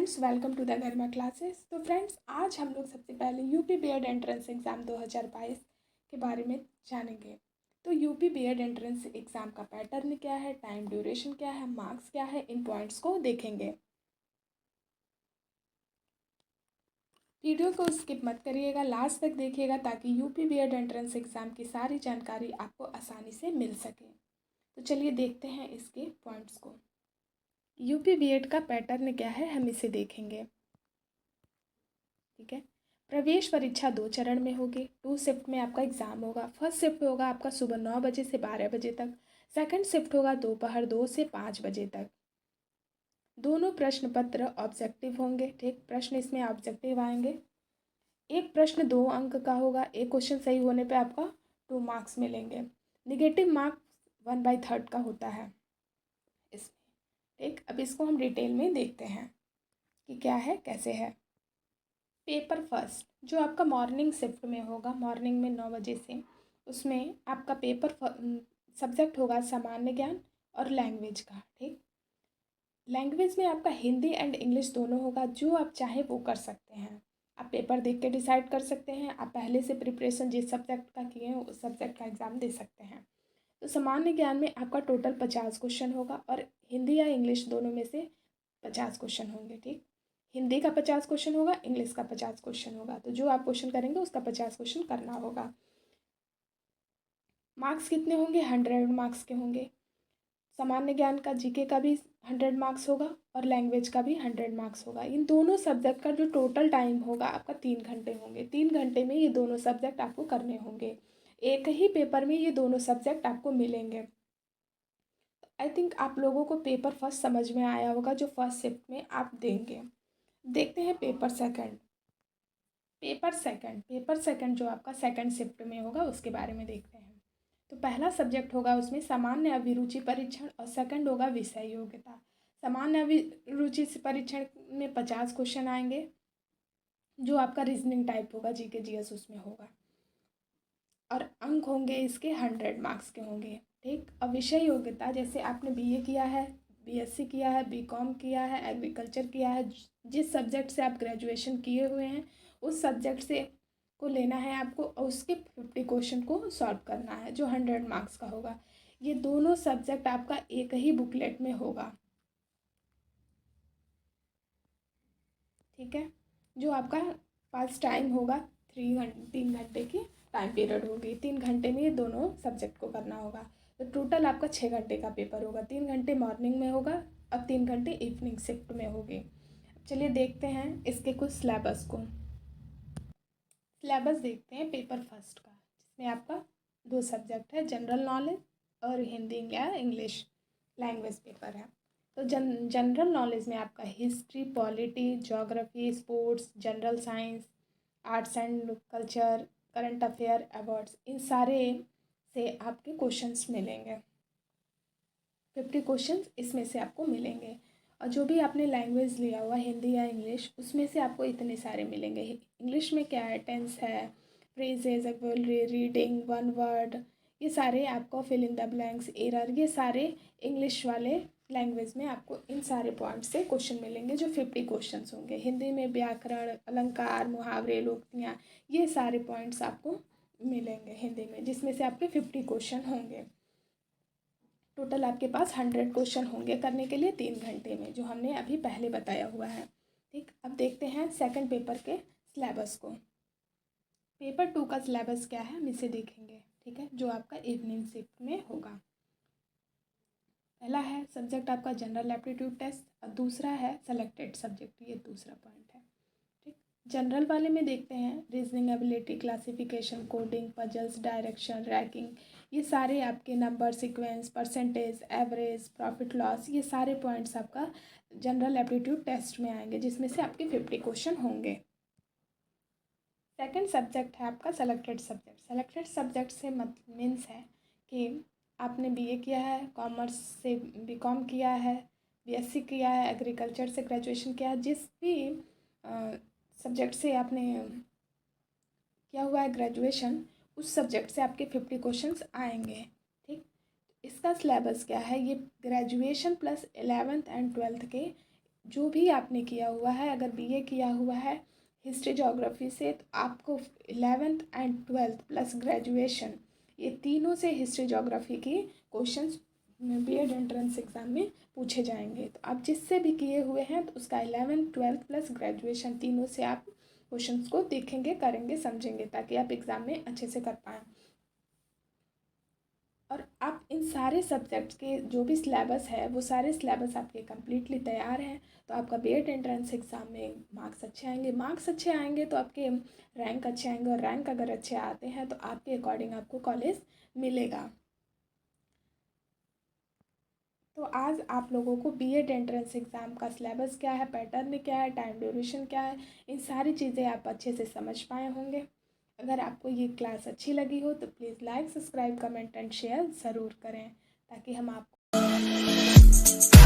Friends, welcome to the Garima classes. तो friends, आज हम लोग सबसे पहले यूपी बीएड एंट्रेंस एग्ज़ाम 2022 के बारे में जानेंगे। तो यूपी बीएड एंट्रेंस एग्ज़ाम का पैटर्न क्या है, टाइम ड्यूरेशन क्या है, मार्क्स क्या है, इन पॉइंट्स को देखेंगे। वीडियो को स्किप मत करिएगा, लास्ट तक देखिएगा ताकि यूपी बीएड एंट्रेंस एग्ज़ाम की सारी जानकारी आपको आसानी से मिल सके। तो चलिए देखते हैं इसके पॉइंट्स को। यूपी बीएड का पैटर्न क्या है, हम इसे देखेंगे। ठीक है। प्रवेश परीक्षा 2 चरण में होगी। 2 शिफ्ट में आपका एग्ज़ाम होगा। फर्स्ट शिफ्ट होगा आपका सुबह 9 बजे से 12 बजे तक। सेकंड शिफ्ट होगा दोपहर 2 से 5 बजे तक। दोनों प्रश्न पत्र ऑब्जेक्टिव होंगे। ठीक, प्रश्न इसमें ऑब्जेक्टिव आएंगे। एक प्रश्न 2 अंक का होगा। एक क्वेश्चन सही होने पे आपका 2 मार्क्स मिलेंगे। निगेटिव मार्क्स 1/3 का होता है इसमें। ठीक, अब इसको हम डिटेल में देखते हैं कि क्या है, कैसे है। पेपर फर्स्ट जो आपका मॉर्निंग शिफ्ट में होगा, मॉर्निंग में 9 बजे से, उसमें आपका पेपर सब्जेक्ट होगा सामान्य ज्ञान और लैंग्वेज का। ठीक, लैंग्वेज में आपका हिंदी एंड इंग्लिश दोनों होगा। जो आप चाहें वो कर सकते हैं। आप पेपर देख के डिसाइड कर सकते हैं। आप पहले से प्रिपरेशन जिस सब्जेक्ट का किए हैं उस सब्जेक्ट का एग्ज़ाम दे सकते हैं। तो सामान्य ज्ञान में आपका टोटल 50 क्वेश्चन होगा और हिंदी या इंग्लिश दोनों में से 50 क्वेश्चन होंगे। ठीक, हिंदी का 50 क्वेश्चन होगा, इंग्लिश का 50 क्वेश्चन होगा। तो जो आप क्वेश्चन करेंगे उसका 50 क्वेश्चन करना होगा। मार्क्स कितने होंगे? 100 मार्क्स के होंगे। सामान्य ज्ञान का, जीके का भी 100 मार्क्स होगा और लैंग्वेज का भी 100 मार्क्स होगा। इन दोनों सब्जेक्ट का जो टोटल टाइम होगा आपका 3 घंटे होंगे। 3 घंटे में ये दोनों सब्जेक्ट आपको करने होंगे। एक ही पेपर में ये दोनों सब्जेक्ट आपको मिलेंगे। आई थिंक आप लोगों को पेपर फर्स्ट समझ में आया होगा जो फर्स्ट शिफ्ट में आप देंगे। देखते हैं पेपर सेकंड। पेपर सेकंड जो आपका सेकंड शिफ्ट में होगा उसके बारे में देखते हैं। तो पहला सब्जेक्ट होगा उसमें सामान्य अभिरुचि परीक्षण और सेकंड होगा विषय योग्यता। सामान्य अभिरुचि परीक्षण में 50 क्वेश्चन आएंगे। जो आपका रीजनिंग टाइप होगा, जीके जीएस उसमें होगा और अंक होंगे इसके 100 मार्क्स के होंगे। ठीक, अब विषय योग्यता, जैसे आपने बीए किया है, बीएससी किया है, बीकॉम किया है, एग्रीकल्चर किया है, जिस सब्जेक्ट से आप ग्रेजुएशन किए हुए हैं उस सब्जेक्ट से को लेना है आपको और उसके 50 क्वेश्चन को सॉल्व करना है जो 100 मार्क्स का होगा। ये दोनों सब्जेक्ट आपका एक ही बुकलेट में होगा। ठीक है, जो आपका पास टाइम होगा 3 घंटे की टाइम पीरियड होगी। 3 घंटे में ये दोनों सब्जेक्ट को करना होगा। तो टोटल आपका 6 घंटे का पेपर होगा। 3 घंटे मॉर्निंग में होगा और 3 घंटे इवनिंग शिफ्ट में होगी। चलिए देखते हैं इसके कुछ सिलेबस को। सिलेबस देखते हैं पेपर फर्स्ट का, जिसमें आपका 2 सब्जेक्ट है, जनरल नॉलेज और हिंदी या इंग्लिश लैंग्वेज पेपर है। तो जनरल नॉलेज में आपका history, polity, geography, sports, general science, arts and culture, current affair, awards, इन सारे से आपके क्वेश्चंस मिलेंगे। 50 क्वेश्चंस इसमें से आपको मिलेंगे। और जो भी आपने लैंग्वेज लिया हुआ हिंदी या इंग्लिश, उसमें से आपको इतने सारे मिलेंगे। इंग्लिश में क्या है, टेंस है, phrases, vocabulary, reading, one word, ये सारे आपको fill in the blanks, error, ये सारे इंग्लिश वाले लैंग्वेज में आपको इन सारे पॉइंट से क्वेश्चन मिलेंगे जो 50 क्वेश्चंस होंगे। हिंदी में व्याकरण, अलंकार, मुहावरे, लोकोक्तियाँ, ये सारे पॉइंट्स आपको मिलेंगे हिंदी में, जिसमें से आपके 50 क्वेश्चन होंगे। टोटल आपके पास 100 क्वेश्चन होंगे करने के लिए 3 घंटे में, जो हमने अभी पहले बताया हुआ है। ठीक, अब देखते हैं सेकंड पेपर के सिलेबस को। पेपर 2 का सिलेबस क्या है हम इसे देखेंगे। ठीक है, जो आपका इवनिंग शिफ्ट में होगा। पहला है सब्जेक्ट आपका जनरल एप्टीट्यूड टेस्ट और दूसरा है सेलेक्टेड सब्जेक्ट, ये दूसरा पॉइंट है। ठीक, जनरल वाले में देखते हैं reasoning ability, classification, coding, puzzles, direction, ranking, ये सारे आपके number sequence, percentage, average, profit loss, ये सारे पॉइंट्स आपका जनरल एप्टीट्यूड टेस्ट में आएंगे, जिसमें से आपके 50 क्वेश्चन होंगे। सेकंड सब्जेक्ट है आपका सेलेक्टेड सब्जेक्ट। सेलेक्टेड सब्जेक्ट से मीन्स है कि आपने बीए किया है, कॉमर्स से बीकॉम किया है, बीएससी किया है, एग्रीकल्चर से ग्रेजुएशन किया है, जिस भी सब्जेक्ट से आपने किया हुआ है ग्रेजुएशन, उस सब्जेक्ट से आपके 50 क्वेश्चंस आएंगे। ठीक, इसका सिलेबस क्या है, ये graduation plus 11th and 12th के जो भी आपने किया हुआ है, अगर बीए किया हुआ है हिस्ट्री ज्योग्राफी से, तो आपको 11th and 12th plus graduation, ये तीनों से हिस्ट्री ज्योग्राफी की क्वेश्चंस बीएड एंट्रेंस एग्ज़ाम में पूछे जाएंगे। तो आप जिससे भी किए हुए हैं तो उसका 11th 12th प्लस ग्रेजुएशन तीनों से आप क्वेश्चंस को देखेंगे, करेंगे, समझेंगे, ताकि आप एग्ज़ाम में अच्छे से कर पाएँ। और आप इन सारे सब्जेक्ट्स के जो भी सिलेबस है वो सारे सिलेबस आपके कम्प्लीटली तैयार हैं, तो आपका बीएड एंट्रेंस एग्ज़ाम में मार्क्स अच्छे आएंगे। मार्क्स अच्छे आएंगे तो आपके रैंक अच्छे आएंगे, और रैंक अगर अच्छे आते हैं तो आपके अकॉर्डिंग आपको कॉलेज मिलेगा। तो आज आप लोगों को बीएड एंट्रेंस एग्ज़ाम का सिलेबस क्या है, पैटर्न क्या है, टाइम ड्यूरेशन क्या है, इन सारी चीज़ें आप अच्छे से समझ पाए होंगे। अगर आपको ये क्लास अच्छी लगी हो तो please like, subscribe, comment and share ज़रूर करें, ताकि हम आपको